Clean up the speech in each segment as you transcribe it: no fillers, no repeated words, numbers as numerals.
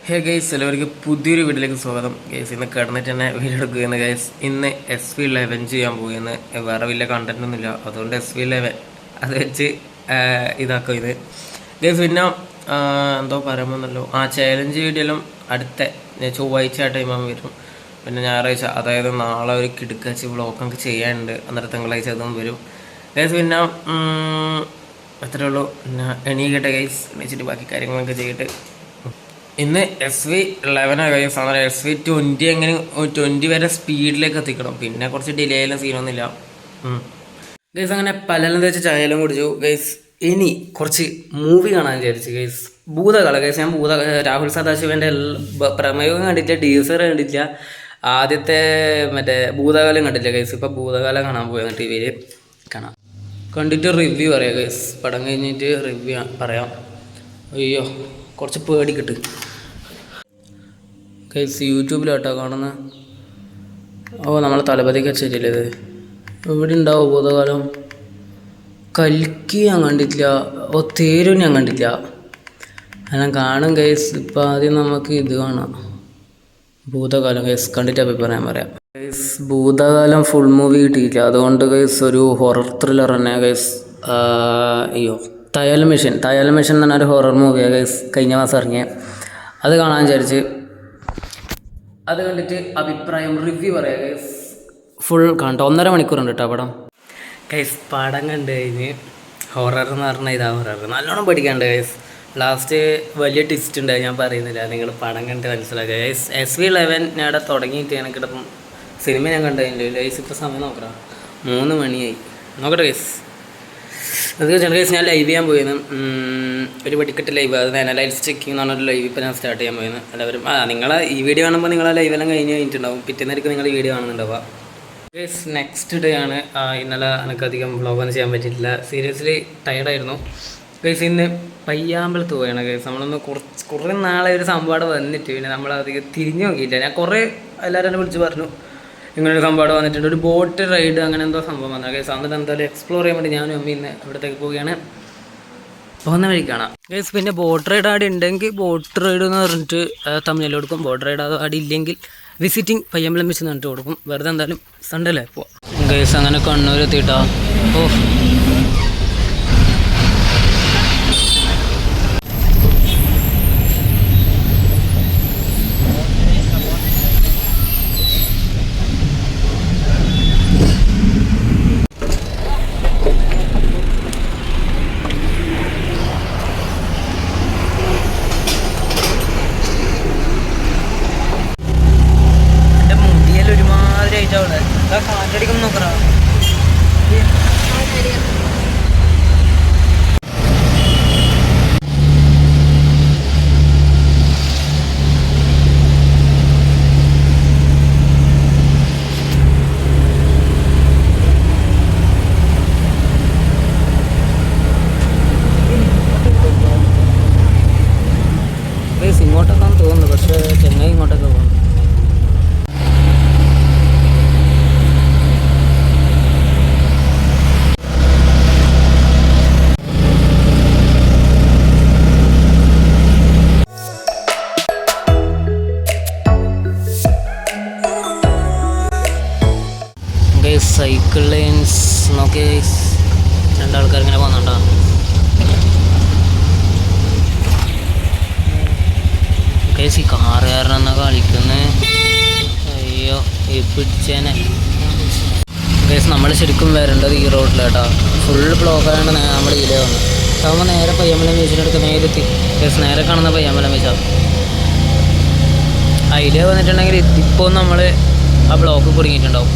Hey guys, എല്ലാവർക്കും പുതിയൊരു വീട്ടിലേക്ക് സ്വാഗതം. ഗൈസ്, ഇന്ന് കിടന്നിട്ട് തന്നെ വീഡിയോ എടുക്കുകയെന്ന്. ഗൈസ്, ഇന്ന് SV11 ചെയ്യാൻ പോകുന്നത്. വേറെ വലിയ കണ്ടന്റ് ഒന്നുമില്ല, അതുകൊണ്ട് SV11 അത് വെച്ച് ഇതാക്കും ഇത്. ഗൈസ്, പിന്നെ എന്തോ പറയുമ്പോന്നല്ലോ, ചാലഞ്ച് വീഡിയോയിലും അടുത്ത ചൊവ്വാഴ്ച ആ ടൈമാകുമ്പോൾ വരും. പിന്നെ ഞായറാഴ്ച, അതായത് നാളെ ഒരു കിടുക്കാച്ചി വ്ളോഗൊക്കെ ചെയ്യാനുണ്ട്. അന്നേരം തിങ്കളാഴ്ച അതും വരും. ഗൈസ്, പിന്നെ അത്രേ ഉള്ളൂ. പിന്നെ എണീക്കട്ടെ ഗൈസ്, എണീച്ചിട്ട് ബാക്കി കാര്യങ്ങളൊക്കെ ചെയ്തിട്ട് ഇന്ന് SV11 ഗൈസ്. അങ്ങനെ SV20 എങ്ങനെ 20 വരെ സ്പീഡിലേക്ക് എത്തിക്കണം. പിന്നെ കുറച്ച് ഡിലേ ആയാലും സീനൊന്നുമില്ല ഗൈസ്. അങ്ങനെ പലരും വെച്ച് ചായലും കുടിച്ചു ഗൈസ്. ഇനി കുറച്ച് മൂവി കാണാൻ വിചാരിച്ചു ഗൈസ്. ഭൂതകാലം ഗൈസ്. ഞാൻ രാഹുൽ സദാശിവൻ്റെ പ്രമേയം കണ്ടിട്ടില്ല, ടീസർ കണ്ടിട്ടില്ല, ആദ്യത്തെ മറ്റേ ഭൂതകാലം കണ്ടില്ല ഗൈസ്. ഇപ്പോൾ ഭൂതകാലം കാണാൻ പോയത് TV കാണാം. കണ്ടിട്ട് റിവ്യൂ പറയാം ഗൈസ്. പടം കഴിഞ്ഞിട്ട് റിവ്യൂ പറയാം. അയ്യോ, കുറച്ച് പേടിക്കിട്ട് ഗൈസ്. യൂട്യൂബിലാട്ടോ കാണുന്നത്. നമ്മളെ തലപതി കച്ചേരിയല്ലേ ഇത്. ഇവിടെ ഉണ്ടാവും ഭൂതകാലം. കൽക്കി ഞാൻ കണ്ടിട്ടില്ല, തേരും ഞാൻ കണ്ടിട്ടില്ല. ഞാൻ കാണും ഗൈസ്. ഇപ്പം ആദ്യം നമുക്ക് ഇത് കാണാം, ഭൂതകാലം ഗൈസ്. കണ്ടിട്ട് അഭിപ്രായം പറയാം ഗൈസ്. ഭൂതകാലം ഫുൾ മൂവി കിട്ടിയില്ല, അതുകൊണ്ട് ഗൈസ് ഒരു ഹൊറർ ത്രില്ലർ തന്നെ ഗൈസ്. അയ്യോ, തയ്യൽ മെഷീൻ എന്ന് പറഞ്ഞൊരു ഹൊറർ മൂവിയാണ് ഗൈസ്. കഴിഞ്ഞ മാസം ഇറങ്ങിയ അത് കാണാൻ വിചാരിച്ച്. അത് കണ്ടിട്ട് അഭിപ്രായം റിവ്യൂ പറയാം ഗൈസ്. ഫുൾ കണ്ടോ, 1.5 മണിക്കൂറുണ്ട് കേട്ടോ പടം ഗൈസ്. പടം കണ്ടു കഴിഞ്ഞ് ഹൊറർ എന്ന് പറഞ്ഞാൽ ഇതാ ഹൊറർ. നല്ലോണം പഠിക്കാണ്ട് ഗൈസ്. ലാസ്റ്റ് വലിയ ട്വിസ്റ്റ് ഉണ്ട്, ഞാൻ പറയുന്നില്ല, നിങ്ങൾ പടം കണ്ട് മനസ്സിലാക്കുക ഗൈസ്. SV11 ഞാൻ അവിടെ തുടങ്ങിയിട്ട് എനിക്കിടപ്പം സിനിമ ഞാൻ കണ്ടതില്ല ഗൈസ്. ഇപ്പോൾ സമയം നോക്കണം, 3 മണിയായി. നോക്കട്ടെ ഗൈസ്. അത് ചില കേസ് ഞാൻ ലൈവ് ചെയ്യാൻ പോയിരുന്നു. ഒരു വെടിക്കെട്ട് ലൈവ്, അത് അനലൈസ് ചെക്കിംഗ് എന്ന് പറഞ്ഞൊരു ലൈവ് ഇപ്പോൾ ഞാൻ സ്റ്റാർട്ട് ചെയ്യാൻ പോയിരുന്നു. എല്ലാവരും നിങ്ങളെ ഈ വീഡിയോ കാണുമ്പോൾ നിങ്ങളെ ലൈവെല്ലാം കഴിഞ്ഞിട്ടുണ്ടാവും. പിറ്റേന്നേക്ക് നിങ്ങൾ ഈ വീഡിയോ കാണുന്നുണ്ടാവുക ഗൈസ്. നെക്സ്റ്റ് ഡേ ആണ്. ഇന്നലെ എനിക്കധികം വ്ളോഗൊന്നും ചെയ്യാൻ പറ്റിയിട്ടില്ല, സീരിയസ്ലി ടയർഡായിരുന്നു ഗൈസ്. ഇന്ന് പയ്യാമ്പലത്ത് പോയാണ് ഗൈസ്. നമ്മളൊന്ന് കുറേ നാളെ ഒരു സംഭവം വന്നിട്ട് പിന്നെ നമ്മളധികം തിരിഞ്ഞു നോക്കിയില്ല. ഞാൻ കുറേ എല്ലാവരും എന്നെ വിളിച്ച് പറഞ്ഞു ഇങ്ങനൊരു സംഭവം വന്നിട്ടുണ്ട്, ഒരു ബോട്ട് റൈഡ് അങ്ങനെ എന്തോ സംഭവം വന്നത് ഗൈസ്. എന്നിട്ട് എന്തായാലും എക്സ്പ്ലോർ ചെയ്യാൻ വേണ്ടി ഞാനും അമ്മ ഇന്ന് ഇവിടത്തേക്ക് പോവുകയാണ്. പോകുന്ന വഴി കാണാം ഗൈസ്. പിന്നെ ബോട്ട് റൈഡ് ആടെ ഉണ്ടെങ്കിൽ ബോട്ട് റൈഡ് എന്ന് പറഞ്ഞിട്ട് തമിഴിൽ കൊടുക്കും. ബോട്ട് റൈഡ് ആടെ ഇല്ലെങ്കിൽ വിസിറ്റിംഗ് പയ്യമ്പലം വെച്ച് പറഞ്ഞിട്ട് കൊടുക്കും. വെറുതെ എന്തായാലും സൺഡേ അല്ലേ പോവാം ഗൈസ്. അങ്ങനെ കണ്ണൂർ എത്തിയിട്ടാ. കാറ്റടിക്കും നോക്കറ ഇങ്ങോട്ടൊക്കെയാണ് തോന്നുന്നത്, പക്ഷേ ചെന്നൈ ഇങ്ങോട്ടൊക്കെ പോകുന്നു. സൈക്കിൾ ലൈൻസ് നോക്കി രണ്ടാൾക്കാർ ഇങ്ങനെ പോകുന്നുണ്ടോ. കേസ് ഈ കാറുകാരനെന്നാ കളിക്കുന്നത്. അയ്യോ, ഈ പിടിച്ചേനെ കേസ്. നമ്മൾ ശരിക്കും വരേണ്ടത് ഈ റോഡിലേട്ടാ. ഫുൾ ബ്ലോക്കായതുകൊണ്ട് നമ്മൾ ഇതിലേ വന്നു. അതാകുമ്പോൾ നേരെ പയ്യമ്പലം ബീച്ചിനടുത്ത് നേരെത്തി കേസ്. നേരെ കാണുന്ന പയ്യമ്പലം ബീച്ചാണ്. അതിലേ വന്നിട്ടുണ്ടെങ്കിൽ ഇപ്പോൾ നമ്മൾ ആ ബ്ലോക്ക് കുടുങ്ങിയിട്ടുണ്ടാവും.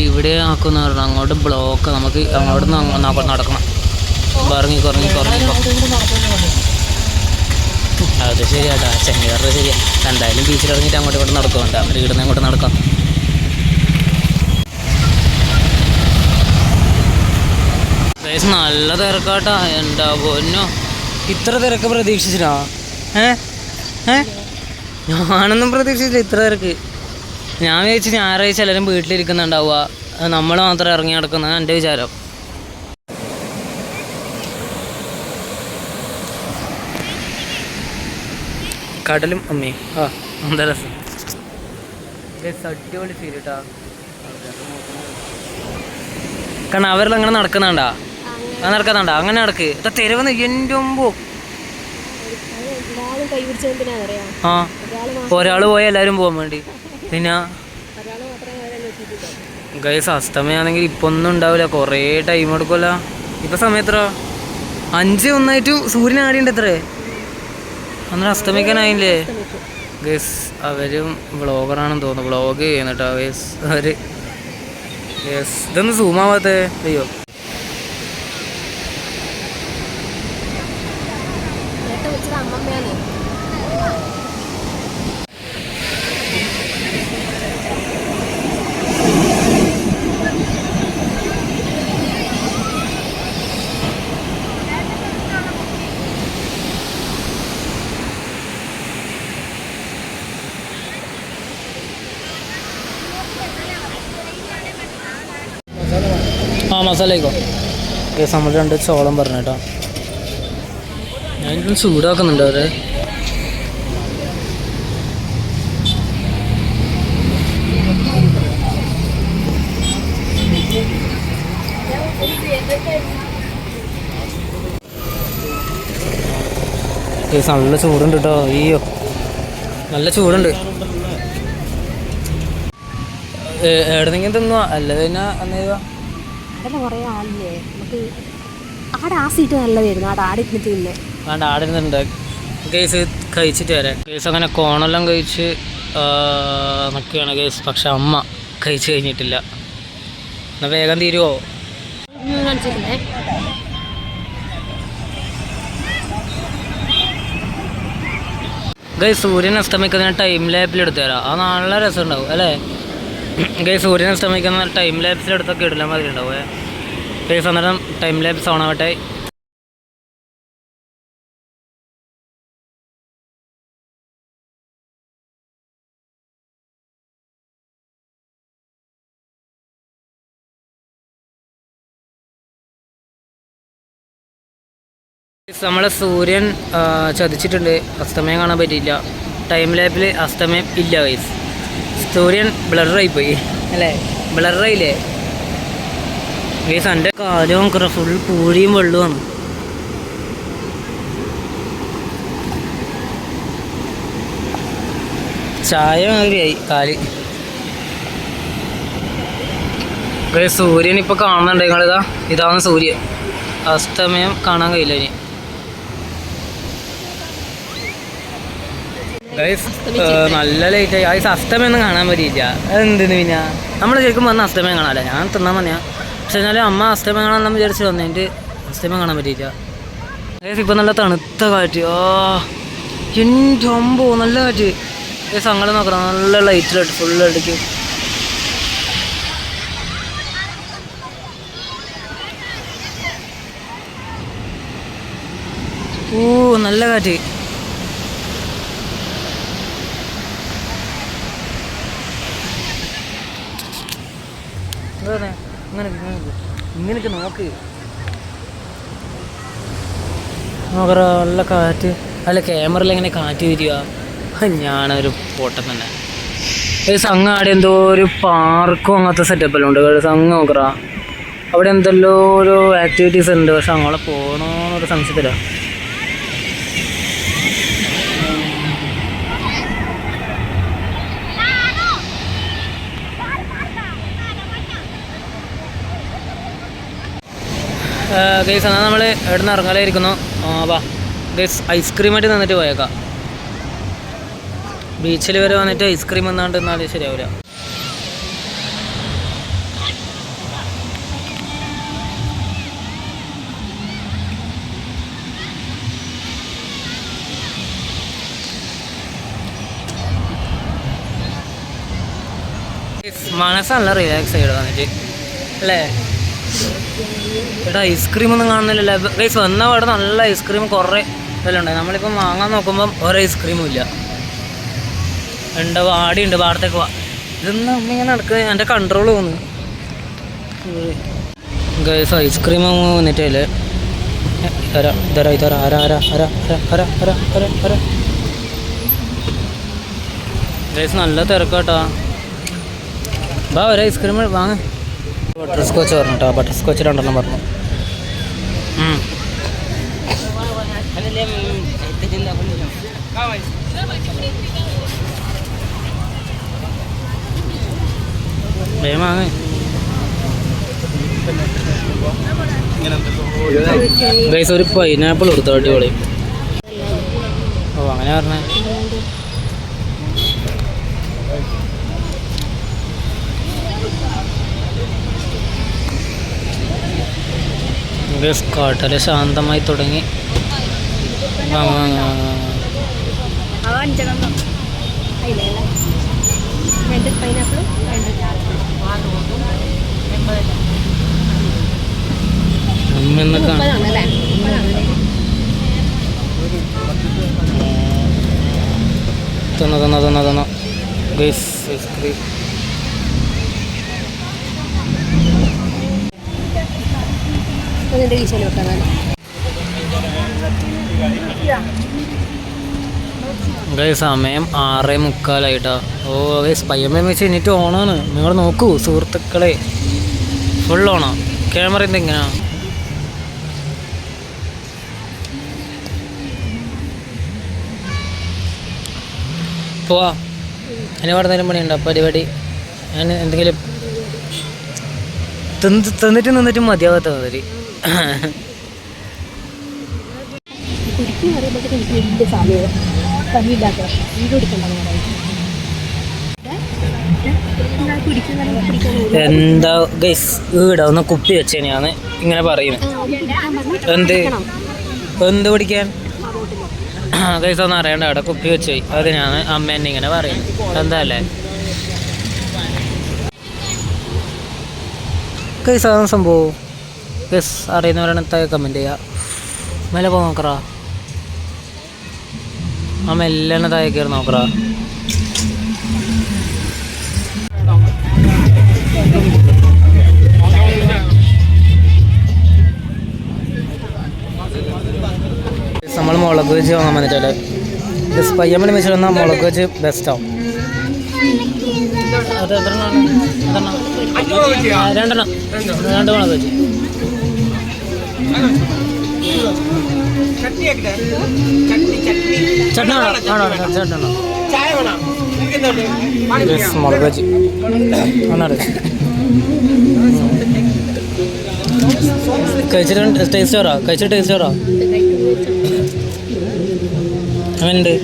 ഇവിടെ ആക്കുന്ന പറഞ്ഞാൽ അങ്ങോട്ട് ബ്ലോക്ക്, നമുക്ക് അങ്ങോട്ട് നടക്കണം. ഇറങ്ങിക്കോ. അത് ശരിയാട്ടാ, ചെങ്ങേറ് ശരിയാ. എന്തായാലും ബീച്ചിലിറങ്ങിയിട്ട് അങ്ങോട്ട് ഇങ്ങോട്ട് നടക്കുന്നുണ്ട്. അവർ ഇവിടുന്ന് അങ്ങോട്ട് നടക്കാം. നല്ല തിരക്കാട്ടാ, എന്താ പൊന്നോ. ഇത്ര തിരക്ക് പ്രതീക്ഷിച്ചിട്ടാ? ഞാനൊന്നും പ്രതീക്ഷിച്ചില്ല ഇത്ര തിരക്ക്. ഞാൻ വിചാരിച്ചു ഞായറാഴ്ച എല്ലാവരും വീട്ടിലിരിക്കുന്നുണ്ടാവുക, നമ്മൾ മാത്രം ഇറങ്ങി നടക്കുന്നത് എൻ്റെ വിചാരം. കടലും അമ്മയും എന്താ രസം. അടിപൊളി ഫീൽ കേട്ടാ. കാരണം അവരെല്ലാം അങ്ങനെ നടക്കുന്നുണ്ടാ, നടക്കുന്നുണ്ടാ, അങ്ങനെ നടക്ക്. തെരുവെന്ന് എൻ്റെ മുമ്പോ ഒരാള് പോയ എല്ലാരും പോകാൻ വേണ്ടി. പിന്നെ ഗൈസ് അസ്തമയാണെങ്കിൽ ഇപ്പൊ ഒന്നും ഉണ്ടാവില്ല, കൊറേ ടൈം എടുക്കുമല്ലോ. ഇപ്പൊ സമയത്ര 5:01 സൂര്യൻ ആടിയുണ്ട്. എത്രേ അന്നേരം അസ്തമിക്കാനായില്ലേ ഗൈസ്. അവരും വ്ളോഗറാണെന്ന് തോന്നുന്നു, വ്ളോഗ് ചെയ്യുന്നുട്ടോ ഗൈസ് അവര്. യെസ്, ഇതൊന്ന് സൂമാവാത്തേ. അയ്യോ മസാലയ്ക്കോ കേസ്. നമ്മൾ 2 ചോളം പറഞ്ഞു കേട്ടോ. ഞാനിപ്പോൾ ചൂടാക്കുന്നുണ്ട് അവരെ. കേസ് നല്ല ചൂടുണ്ട് കേട്ടോ. അയ്യോ നല്ല ചൂടുണ്ട്. എവിടെന്നെങ്കിലും തിന്നുക, അല്ല പിന്നെ അന്നേവാ കുറേ ആളില്ലേ നമുക്ക് ആടെ. ആ സീറ്റ് നല്ലതായിരുന്നു. ആടെ ആടിരുന്നിട്ട് പിന്നെ ആടിരുന്നുണ്ട്. കേസ് കഴിച്ചിട്ട് വരാം. കേസ് അങ്ങനെ കോണെല്ലാം കഴിച്ച് നിൽക്കുകയാണ് കേസ്. പക്ഷെ അമ്മ കഴിച്ച് കഴിഞ്ഞിട്ടില്ല. എന്നാൽ വേഗം തീരുമോ? കാണിച്ചിരുന്നേ. ഗൈസ് സൂര്യൻ അസ്തമിക്കുന്ന ടൈം ലാപ്പിൽ എടുത്തു തരാം. അത് നല്ല രസം ഉണ്ടാവും അല്ലേ ഗൈസ്. സൂര്യൻ അസ്തമിക്കുന്ന ടൈം ലാപ്സിലെടുത്തൊക്കെ ഇടില്ല മാതിരി ഉണ്ടാവുമേ ഗൈസ്. അന്നേരം ടൈം ലാപ്സ് ഓണാവട്ടെ. നമ്മളെ സൂര്യൻ ചതിച്ചിട്ടുണ്ട്, അസ്തമയം കാണാൻ പറ്റിയില്ല. ടൈം ലാപ്പിൽ അസ്തമയം ഇല്ല ഗൈസ്. സൂര്യൻ ബ്ലറായിപ്പോയി അല്ലേ, ബ്ലറായില്ലേ ഗൈസ്. എൻ്റെ കാലവും കുറേ ഫുൾ പൂഴിയും വെള്ളവുമാണ്. ചായ മാതിരിയായി കാല് ഗൈസ്. സൂര്യൻ ഇപ്പോൾ കാണുന്നുണ്ട് നിങ്ങളിതാ, ഇതാണ് സൂര്യൻ. അസ്തമയം കാണാൻ കഴിയില്ല ഇനി ഗൈസ്. നല്ല ലേറ്റായി ഗൈസ്. അസ്തമയൊന്നും കാണാൻ പറ്റിയില്ല. എന്തിന് പിന്നെ നമ്മൾ ശരിക്കും വന്ന അസ്തമയം കാണാമല്ല. ഞാൻ തിന്നാൻ മതിയാ. പക്ഷെ എന്നാലും അമ്മ അസ്തമയം കാണാൻ നമ്മൾ വിചാരിച്ച് വന്നു. എൻ്റെ അസ്തമയം കാണാൻ പറ്റിയില്ല ഗൈസ്. ഇപ്പം നല്ല തണുത്ത കാറ്റ്. എൻ്റെ അമ്പോ നല്ല കാറ്റ് ഗൈസ്. അങ്ങനെ നോക്കണം, നല്ല ലൈറ്റിലിട്ട് ഫുള്ള് അടിക്കും. നല്ല കാറ്റ്. ഇങ്ങനെയൊക്കെ നോക്ക് നോക്കറ. നല്ല കാറ്റ്. അല്ല ക്യാമറയിൽ എങ്ങനെ കാറ്റ് വരിക. ഞാനൊരു ഫോട്ടം തന്നെ. ഒരു സംഘാടെ എന്തോ ഒരു പാർക്കും അങ്ങനത്തെ സെറ്റപ്പെല്ലാം ഉണ്ട്. സംഘം നോക്കറ. അവിടെ എന്തെല്ലോ ഒരു ആക്ടിവിറ്റീസ് ഉണ്ട്. പക്ഷെ അങ്ങോട്ട് പോകണമെന്നൊരു സംശയത്തിലാണ്. ഗൈസ് എന്നാൽ നമ്മൾ എവിടെ നിന്ന് ഇറങ്ങലായിരിക്കുന്നു. വാ ഗൈസ്, ഐസ്ക്രീമായിട്ട് നിന്നിട്ട് പോയേക്കാം. ബീച്ചിൽ വരെ വന്നിട്ട് ഐസ്ക്രീം എന്നാണ്ട് എന്നാൽ ശരിയാവില്ല. മനസ്സല്ല റിലാക്സ് ചെയ്ത് വന്നിട്ട് അല്ലേ. എടാ ഐസ്ക്രീം ഒന്നും കാണുന്നില്ലല്ലോ ഗൈസ്. വന്ന പാടെ നല്ല ഐസ്ക്രീം കുറേ ഇതെല്ലാം ഉണ്ടായി. നമ്മളിപ്പം വാങ്ങാൻ നോക്കുമ്പം ഒരു ഐസ്ക്രീമും ഇല്ല. ഉണ്ടാവും, ആടിയുണ്ട്. പാടത്തേക്ക് പോവാ. ഇതൊന്നും അമ്മ ഇങ്ങനെ നടക്കുന്നത് എൻ്റെ കൺട്രോൾ തോന്നുന്നു ഗൈസ്. ഐസ്ക്രീം വന്നിട്ടല്ലേ ഗൈസ് നല്ല തിരക്കാട്ടാ. ബാ ഒരു ഐസ്ക്രീം വാങ്ങ. ബട്ടർ സ്കോച്ച് പറഞ്ഞു കേട്ടോ. ബട്ടർ സ്കോച്ച് 2 പറഞ്ഞു. വാങ്ങ. ഗൈസ് ഒരു പൈനാപ്പിൾ കൊടുത്തു അടിപൊളി. ഓ അങ്ങനെ പറഞ്ഞേ. കടൽ ശാന്തമായി തുടങ്ങി. തന്ന ഗൈസ് ഐസ്ക്രീം. ഗൈസ് സമയം 6:45. ഓ ഗൈസ് പയ്യമ്മ വെച്ച് കഴിഞ്ഞിട്ട് ഓണാണ്. നിങ്ങൾ നോക്കൂ സുഹൃത്തുക്കളെ, ഫുൾ ഓണാ. ക്യാമറ എന്തെങ്ങനെയാ? പോവാ. അതിന് അവിടെ എന്തെങ്കിലും പണിയുണ്ടോ പരിപാടി? ഞാൻ എന്തെങ്കിലും തിന്നിട്ട് മതിയാവാത്ത മതി. എന്താ ഗൈസ് ഈടാ ഒന്ന് കുപ്പി വെച്ചേനെയാണ് ഇങ്ങനെ പറയുന്നത്. എന്ത് പിടിക്കാൻ ഗൈസ് ഒന്നും അറിയണ്ട. അവിടെ കുപ്പി വെച്ച് അതിനാണ് അമ്മ എന്നെ ഇങ്ങനെ പറയുന്നത്. എന്താ അല്ലേ ഗൈസ്? അതാണ് സംഭവം. ഗൈസ് അറിയുന്നവരാണ് താഴെ കമൻറ്റ് ചെയ്യുക. മേലെ പോ നോക്കറാ. അമ്മ എല്ലാം താഴെ കയറി നോക്കറാ. നമ്മൾ മുളക് വെച്ച് വാങ്ങാൻ വന്നിട്ടല്ലേ. പയ്യമ്മനെ വെച്ച് വന്നാൽ മുളക് വെച്ച് ബെസ്റ്റാവും. അത് എത്രണ്ണമാണ്? 2 മുളക് വെച്ച്. ചട്നി ആണോ? മുളക് വെച്ച് കഴിച്ചിട്ട് ടേസ്റ്റ് പറ. അങ്ങനെയുണ്ട്.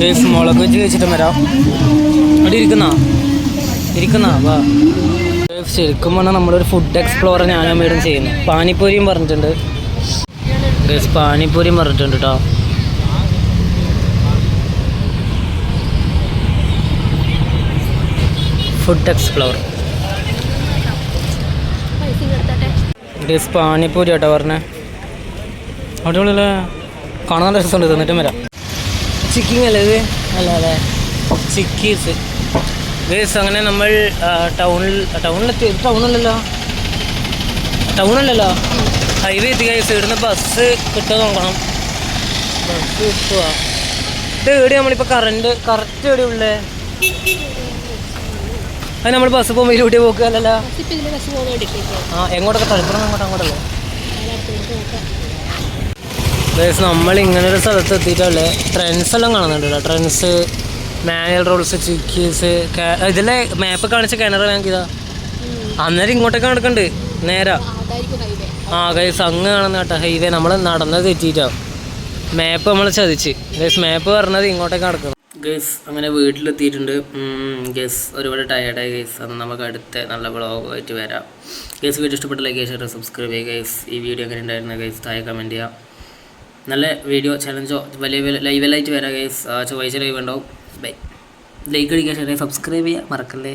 ഗൈസ് മുളക് വെച്ച് കഴിച്ചിട്ട് വരാം. അവിടെ ഇരിക്കുന്ന വാ. ശരിക്കും പറഞ്ഞാൽ നമ്മളൊരു ഫുഡ് എക്സ്പ്ലോറർ ഞാനും വീടും ചെയ്യുന്നു. പാനിപ്പൂരിയും പറഞ്ഞിട്ടുണ്ട് ഗൈസ്. പാനിപ്പൂരിയും പറഞ്ഞിട്ടുണ്ട് കേട്ടോ. Food explore guys. പാനിപ്പൂരി കേട്ടോ പറഞ്ഞേ. അടിപൊളിയല്ലേ? കാണാൻ രസമുണ്ട്. തന്നിട്ടും വരാം. ചിക്കിങ് അല്ലേ ഇത്? അല്ലേ ചിക്കീസ് ഗൈസ്. അങ്ങനെ നമ്മൾ ടൗണല്ലല്ലോ ഹൈവേ എത്തി ഗൈസ്. ഇവിടുന്ന് ബസ് കിട്ടുക നോക്കണം. ബസ് കിട്ടുക. ഇത് എവിടെ നമ്മളിപ്പോൾ കറക്റ്റ് എവിടെ ഉള്ളേ? അത് നമ്മൾ ബസ് പോകുമ്പോൾ ഇതിലൂടെ പോക്കുക അല്ലല്ലോ. എങ്ങോട്ടൊക്കെ തളിപ്പുറം അങ്ങോട്ടല്ലേ ഗൈസ്? നമ്മൾ ഇങ്ങനൊരു സ്ഥലത്ത് എത്തിയിട്ടല്ലേ. ട്രെൻഡ്സ് എല്ലാം കാണുന്നുണ്ടല്ലോ. Trends, manual rolls, Chickies. ഇതിലെ മാപ്പ് കാണിച്ച കിണർ ഞങ്ങൾക്കിതാ. അന്നേരം ഇങ്ങോട്ടൊക്കെ നടക്കണ്ട് നേരെ. ഗൈസ് അങ്ങ് കാണുന്ന കേട്ടോ ഹൈവേ. നമ്മൾ നടന്നത് തെറ്റിയിട്ടോ. മാപ്പ് നമ്മൾ ചതിച്ച് ഗൈസ്. മാപ്പ് പറഞ്ഞത് ഇങ്ങോട്ടേക്ക് നടക്കണം ഗൈസ്. അങ്ങനെ വീട്ടിലെത്തിയിട്ടുണ്ട് ഗൈസ്. ഒരുപാട് ടയേർഡായി ഗൈസ്. അത് നമുക്ക് അടുത്ത നല്ല വ്ളോഗായിട്ട് വരാം ഗൈസ്. വീഡിയോ ഇഷ്ടപ്പെട്ട ലൈക്ക് ചെയ്യുക, സബ്സ്ക്രൈബ് ചെയ്യുക ഗൈസ്. ഈ വീഡിയോ എങ്ങനെ ഉണ്ടായിരുന്നു ഗൈസ് താഴെ കമൻറ്റ് ചെയ്യുക. നല്ല വീഡിയോ ചലഞ്ചോ വലിയ ലൈവലായിട്ട് വരാം ഗൈസ്. ചൊവ്വാഴ്ച ലൈവ് ഉണ്ടാവും. ബൈ. ലൈക്ക് അടിക്കുക, ഷെയർ ചെയ്യുക, സബ്സ്ക്രൈബ് ചെയ്യുക മറക്കല്ലേ.